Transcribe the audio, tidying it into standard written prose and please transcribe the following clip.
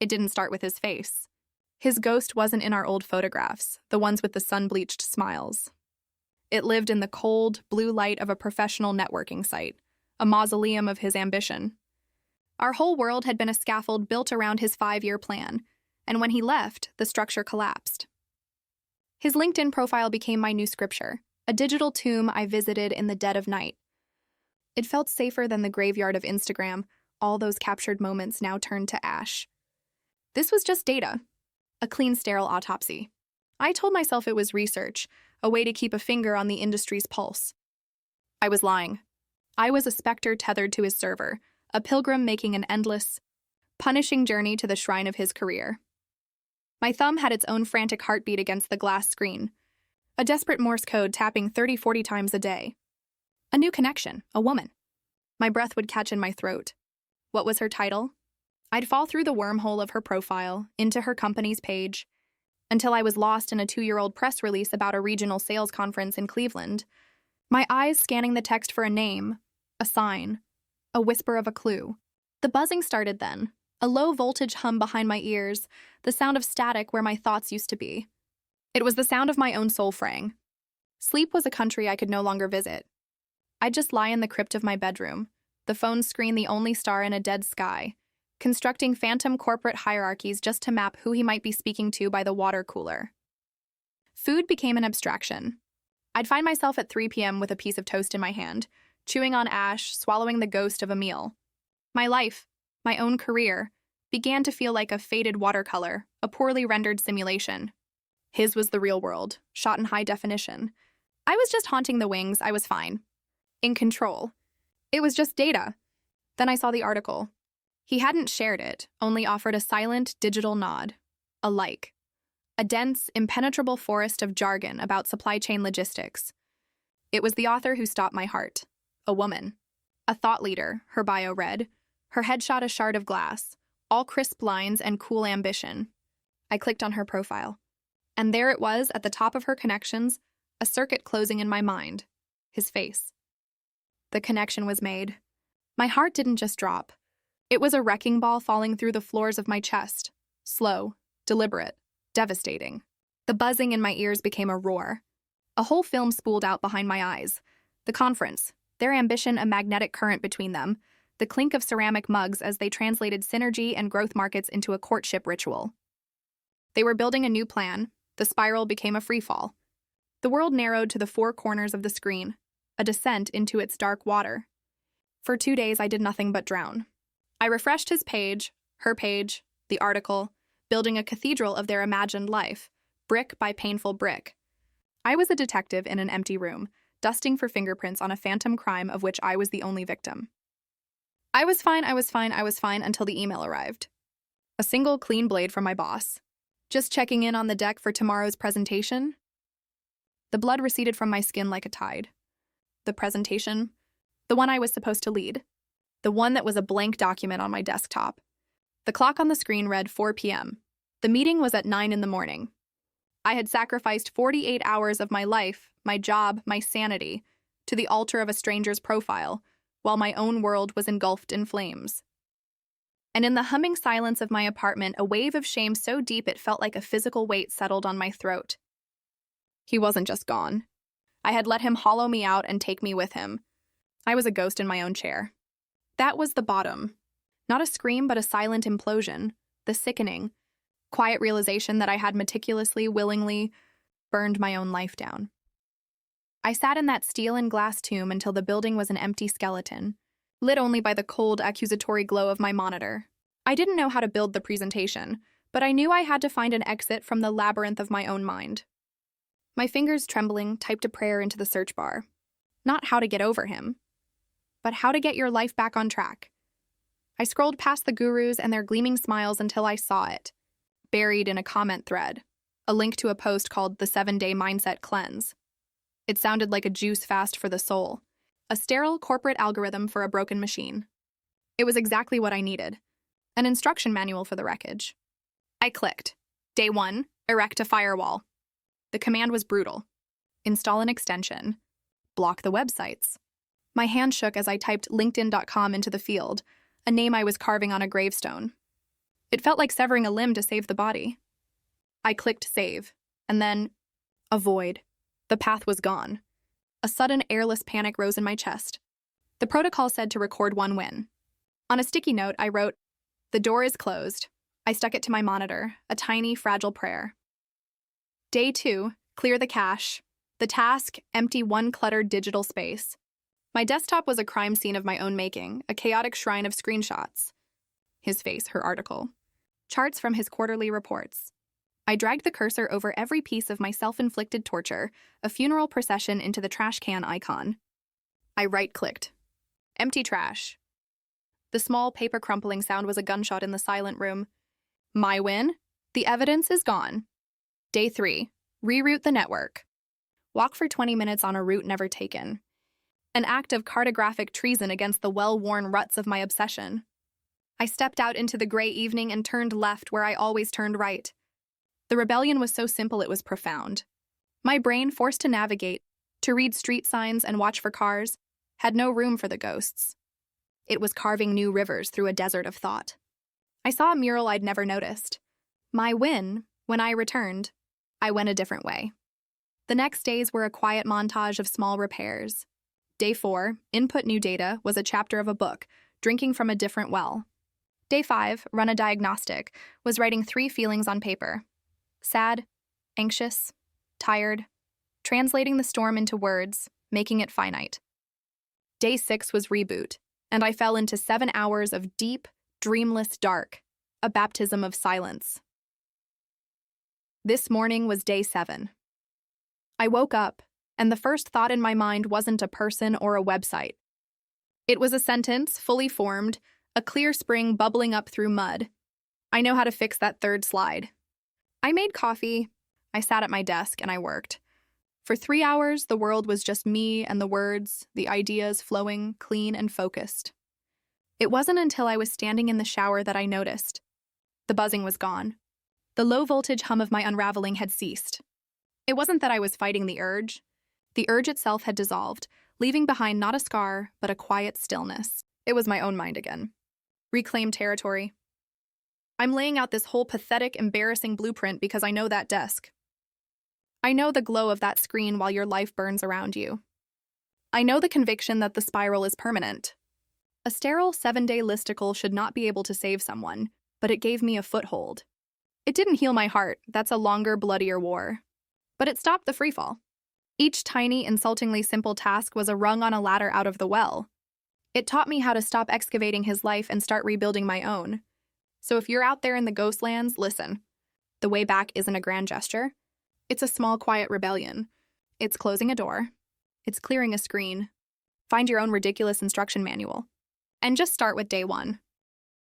It didn't start with his face. His ghost wasn't in our old photographs, the ones with the sun-bleached smiles. It lived in the cold, blue light of a professional networking site, a mausoleum of his ambition. Our whole world had been a scaffold built around his 5-year plan, and when he left, the structure collapsed. His LinkedIn profile became my new scripture, a digital tomb I visited in the dead of night. It felt safer than the graveyard of Instagram, all those captured moments now turned to ash. This was just data, a clean, sterile autopsy. I told myself it was research, a way to keep a finger on the industry's pulse. I was lying. I was a specter tethered to his server, a pilgrim making an endless, punishing journey to the shrine of his career. My thumb had its own frantic heartbeat against the glass screen, a desperate Morse code tapping 30-40 times a day. A new connection, a woman. My breath would catch in my throat. What was her title? I'd fall through the wormhole of her profile, into her company's page, until I was lost in a 2-year-old press release about a regional sales conference in Cleveland, my eyes scanning the text for a name, a sign, a whisper of a clue. The buzzing started then, a low-voltage hum behind my ears, the sound of static where my thoughts used to be. It was the sound of my own soul fraying. Sleep was a country I could no longer visit. I'd just lie in the crypt of my bedroom, the phone screen the only star in a dead sky, constructing phantom corporate hierarchies just to map who he might be speaking to by the water cooler. Food became an abstraction. I'd find myself at 3 p.m. with a piece of toast in my hand, chewing on ash, swallowing the ghost of a meal. My life, my own career, began to feel like a faded watercolor, a poorly rendered simulation. His was the real world, shot in high definition. I was just haunting the wings, I was fine. In control. It was just data. Then I saw the article. He hadn't shared it, only offered a silent digital nod, a like. A dense, impenetrable forest of jargon about supply chain logistics. It was the author who stopped my heart. A woman. A thought leader, her bio read. Her headshot a shard of glass. All crisp lines and cool ambition. I clicked on her profile. And there it was, at the top of her connections, a circuit closing in my mind. His face. The connection was made. My heart didn't just drop. It was a wrecking ball falling through the floors of my chest. Slow, deliberate, devastating. The buzzing in my ears became a roar. A whole film spooled out behind my eyes. The conference, their ambition a magnetic current between them, the clink of ceramic mugs as they translated synergy and growth markets into a courtship ritual. They were building a new plan. The spiral became a freefall. The world narrowed to the 4 corners of the screen, a descent into its dark water. For 2 days, I did nothing but drown. I refreshed his page, her page, the article, building a cathedral of their imagined life, brick by painful brick. I was a detective in an empty room, dusting for fingerprints on a phantom crime of which I was the only victim. I was fine until the email arrived. A single clean blade from my boss. Just checking in on the deck for tomorrow's presentation. The blood receded from my skin like a tide. The presentation, the one I was supposed to lead. The one that was a blank document on my desktop. The clock on the screen read 4 p.m. The meeting was at 9 in the morning. I had sacrificed 48 hours of my life, my job, my sanity, to the altar of a stranger's profile, while my own world was engulfed in flames. And in the humming silence of my apartment, a wave of shame so deep it felt like a physical weight settled on my throat. He wasn't just gone. I had let him hollow me out and take me with him. I was a ghost in my own chair. That was the bottom. Not a scream, but a silent implosion. The sickening, quiet realization that I had meticulously, willingly burned my own life down. I sat in that steel and glass tomb until the building was an empty skeleton, lit only by the cold, accusatory glow of my monitor. I didn't know how to build the presentation, but I knew I had to find an exit from the labyrinth of my own mind. My fingers trembling, typed a prayer into the search bar. Not how to get over him, but how to get your life back on track. I scrolled past the gurus and their gleaming smiles until I saw it, buried in a comment thread, a link to a post called The 7-Day Mindset Cleanse. It sounded like a juice fast for the soul, a sterile corporate algorithm for a broken machine. It was exactly what I needed, an instruction manual for the wreckage. I clicked. Day 1, erect a firewall. The command was brutal. Install an extension. Block the websites. My hand shook as I typed linkedin.com into the field, a name I was carving on a gravestone. It felt like severing a limb to save the body. I clicked save, and then a void. The path was gone. A sudden airless panic rose in my chest. The protocol said to record one win. On a sticky note, I wrote, "The door is closed." I stuck it to my monitor, a tiny, fragile prayer. Day 2, clear the cache. The task, empty one cluttered digital space. My desktop was a crime scene of my own making, a chaotic shrine of screenshots. His face, her article. Charts from his quarterly reports. I dragged the cursor over every piece of my self-inflicted torture, a funeral procession into the trash can icon. I right-clicked. Empty trash. The small paper crumpling sound was a gunshot in the silent room. My win? The evidence is gone. Day 3. Reroute the network. Walk for 20 minutes on a route never taken. An act of cartographic treason against the well-worn ruts of my obsession. I stepped out into the gray evening and turned left where I always turned right. The rebellion was so simple it was profound. My brain, forced to navigate, to read street signs and watch for cars, had no room for the ghosts. It was carving new rivers through a desert of thought. I saw a mural I'd never noticed. My win, when I returned, I went a different way. The next days were a quiet montage of small repairs. Day 4, input new data, was a chapter of a book, drinking from a different well. Day 5, run a diagnostic, was writing 3 feelings on paper. Sad, anxious, tired, translating the storm into words, making it finite. Day 6 was reboot, and I fell into 7 hours of deep, dreamless dark, a baptism of silence. This morning was day 7. I woke up, and the first thought in my mind wasn't a person or a website. It was a sentence, fully formed, a clear spring bubbling up through mud. I know how to fix that third slide. I made coffee, I sat at my desk, and I worked. For 3 hours, the world was just me and the words, the ideas flowing, clean and focused. It wasn't until I was standing in the shower that I noticed. The buzzing was gone. The low-voltage hum of my unraveling had ceased. It wasn't that I was fighting the urge. The urge itself had dissolved, leaving behind not a scar, but a quiet stillness. It was my own mind again. Reclaimed territory. I'm laying out this whole pathetic, embarrassing blueprint because I know that desk. I know the glow of that screen while your life burns around you. I know the conviction that the spiral is permanent. A sterile 7-day listicle should not be able to save someone, but it gave me a foothold. It didn't heal my heart, that's a longer, bloodier war. But it stopped the freefall. Each tiny, insultingly simple task was a rung on a ladder out of the well. It taught me how to stop excavating his life and start rebuilding my own. So if you're out there in the ghostlands, listen. The way back isn't a grand gesture. It's a small, quiet rebellion. It's closing a door. It's clearing a screen. Find your own ridiculous instruction manual. And just start with day 1.